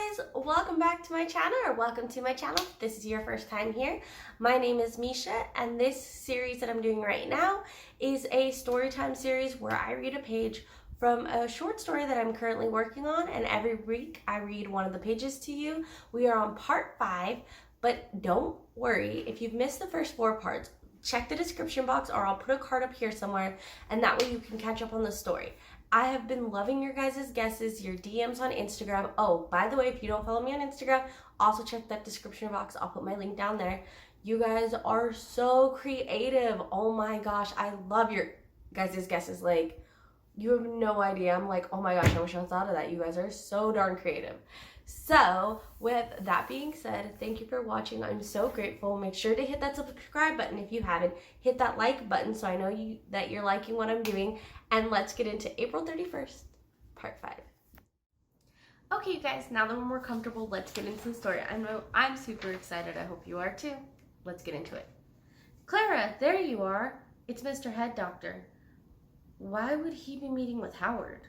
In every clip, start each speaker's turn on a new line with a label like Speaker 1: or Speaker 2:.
Speaker 1: guys, welcome back to my channel, or welcome to my channel if this is your first time here. My name is Misha, and this series that I'm doing right now is a storytime series where I read a page from a short story that I'm currently working on, and every week I read one of the pages to you. We are on part 5, but don't worry, if you've missed the first 4 parts, check the description box or I'll put a card up here somewhere, and that way you can catch up on the story. I have been loving your guys' guesses, your DMs on Instagram. Oh, by the way, if you don't follow me on Instagram, also check that description box. I'll put my link down there. You guys are so creative. Oh my gosh, I love your guys' guesses. Like, you have no idea. I'm like, oh my gosh, I wish I thought of that. You guys are so darn creative. So, with that being said, thank you for watching. I'm so grateful. Make sure to hit that subscribe button if you haven't. Hit that like button so I know that you're liking what I'm doing. And let's get into April 31st, part 5. Okay, you guys, now that we're more comfortable, let's get into the story. I'm super excited. I hope you are too. Let's get into it. Clara, there you are. It's Mr. Head Doctor. Why would he be meeting with Howard?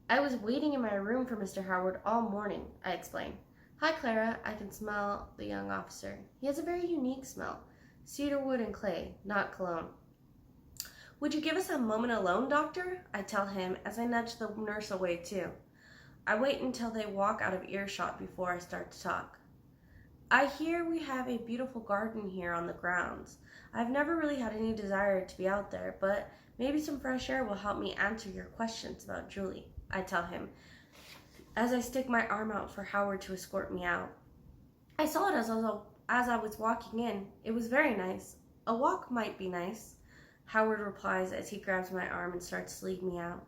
Speaker 1: I was waiting in my room for Mr. Howard all morning, I explained. Hi, Clara. I can smell the young officer. He has a very unique smell. Cedarwood and clay, not cologne. Would you give us a moment alone, Doctor? I tell him as I nudge the nurse away too. I wait until they walk out of earshot before I start to talk. I hear we have a beautiful garden here on the grounds. I've never really had any desire to be out there, but maybe some fresh air will help me answer your questions about Julie, I tell him, as I stick my arm out for Howard to escort me out. I saw it as I was walking in. It was very nice. A walk might be nice, Howard replies as he grabs my arm and starts to lead me out.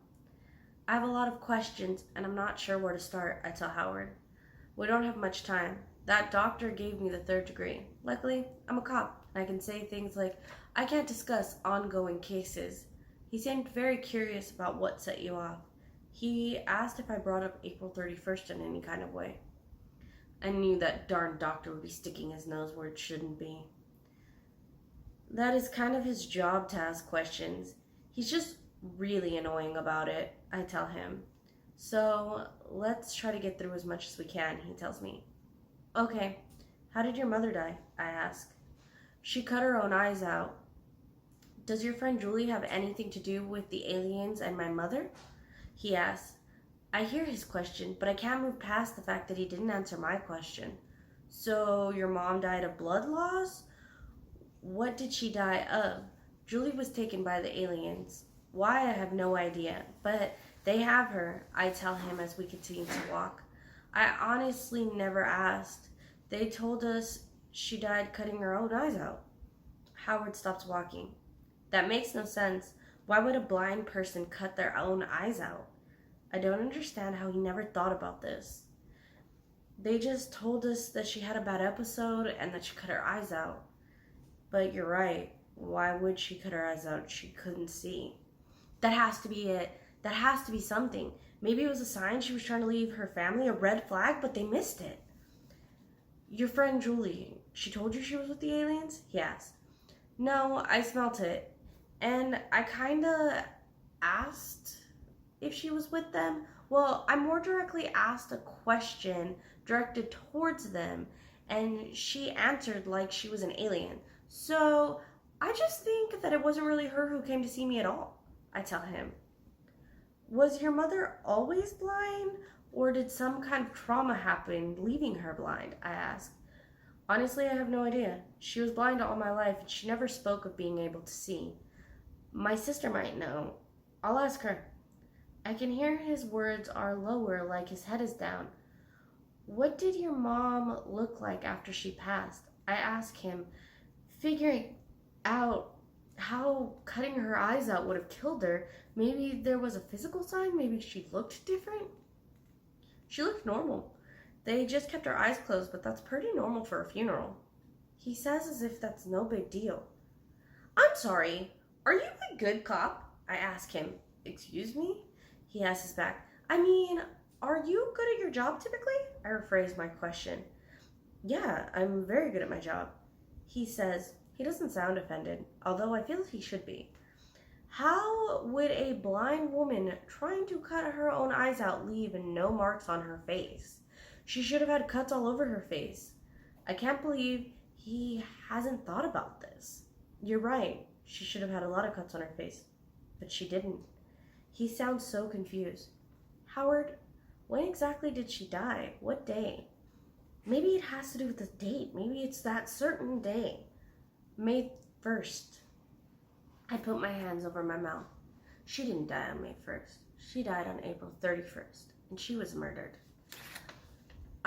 Speaker 1: I have a lot of questions, and I'm not sure where to start, I tell Howard. We don't have much time. That doctor gave me the 3rd degree. Luckily, I'm a cop, and I can say things like, I can't discuss ongoing cases. He seemed very curious about what set you off. He asked if I brought up April 31st in any kind of way. I knew that darn doctor would be sticking his nose where it shouldn't be. That is kind of his job to ask questions. He's just really annoying about it, I tell him. So let's try to get through as much as we can, he tells me. Okay, how did your mother die? I ask. She cut her own eyes out. Does your friend Julie have anything to do with the aliens and my mother? He asks. I hear his question, but I can't move past the fact that he didn't answer my question. So your mom died of blood loss? What did she die of? Julie was taken by the aliens. Why, I have no idea, but they have her, I tell him as we continue to walk. I honestly never asked. They told us she died cutting her own eyes out. Howard stops walking. That makes no sense. Why would a blind person cut their own eyes out? I don't understand how he never thought about this. They just told us that she had a bad episode and that she cut her eyes out. But you're right. Why would she cut her eyes out? She couldn't see. That has to be it. That has to be something. Maybe it was a sign she was trying to leave her family, a red flag, but they missed it. Your friend Julie, she told you she was with the aliens? He asked. No, I smelt it. And I kinda asked if she was with them. Well, I more directly asked a question directed towards them, and she answered like she was an alien. So I just think that it wasn't really her who came to see me at all, I tell him. Was your mother always blind, or did some kind of trauma happen leaving her blind? I ask. Honestly, I have no idea. She was blind all my life, and she never spoke of being able to see. My sister might know. I'll ask her. I can hear his words are lower, like his head is down. What did your mom look like after she passed? I ask him, figuring out how cutting her eyes out would have killed her. Maybe there was a physical sign. Maybe she looked different. She looked normal. They just kept her eyes closed, but that's pretty normal for a funeral. He says as if that's no big deal. I'm sorry, are you a good cop? I ask him. Excuse me? He asks back. I mean, are you good at your job typically? I rephrase my question. Yeah, I'm very good at my job. He says. He doesn't sound offended, although I feel he should be. How would a blind woman trying to cut her own eyes out leave no marks on her face? She should have had cuts all over her face. I can't believe he hasn't thought about this. You're right. She should have had a lot of cuts on her face, but she didn't. He sounds so confused. Howard, when exactly did she die? What day? Maybe it has to do with the date. Maybe it's that certain day. May 1st. I put my hands over my mouth. She didn't die on May 1st. She died on April 31st, and she was murdered.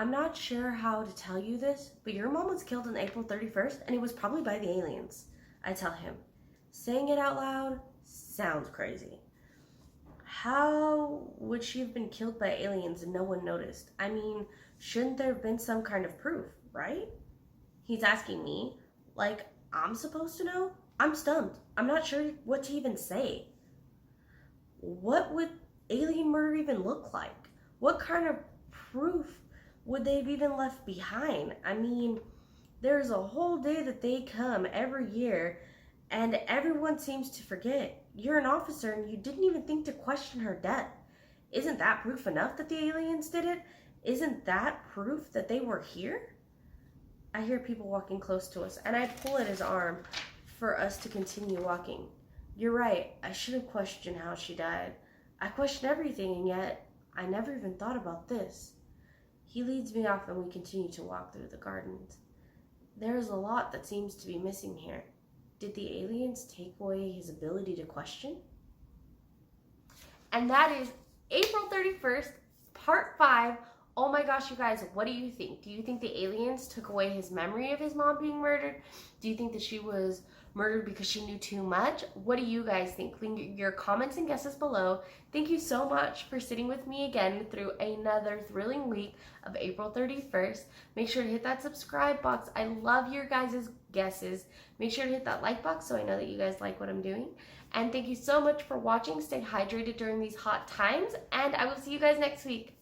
Speaker 1: I'm not sure how to tell you this, but your mom was killed on April 31st, and it was probably by the aliens. I tell him. Saying it out loud sounds crazy. How would she have been killed by aliens and no one noticed? I mean, shouldn't there have been some kind of proof, right? He's asking me, like I'm supposed to know? I'm stumped. I'm not sure what to even say. What would alien murder even look like? What kind of proof would they have even left behind? I mean, there's a whole day that they come every year and everyone seems to forget. You're an officer and you didn't even think to question her death. Isn't that proof enough that the aliens did it? Isn't that proof that they were here? I hear people walking close to us and I pull at his arm for us to continue walking. You're right, I should have questioned how she died. I questioned everything and yet I never even thought about this. He leads me off and we continue to walk through the gardens. There is a lot that seems to be missing here. Did the aliens take away his ability to question? And that is April 31st, part 5. Oh my gosh, you guys, what do you think? Do you think the aliens took away his memory of his mom being murdered? Do you think that she was murdered because she knew too much? What do you guys think? Leave your comments and guesses below. Thank you so much for sitting with me again through another thrilling week of April 31st. Make sure to hit that subscribe box. I love your guys' guesses. Make sure to hit that like box so I know that you guys like what I'm doing. And thank you so much for watching. Stay hydrated during these hot times, and I will see you guys next week.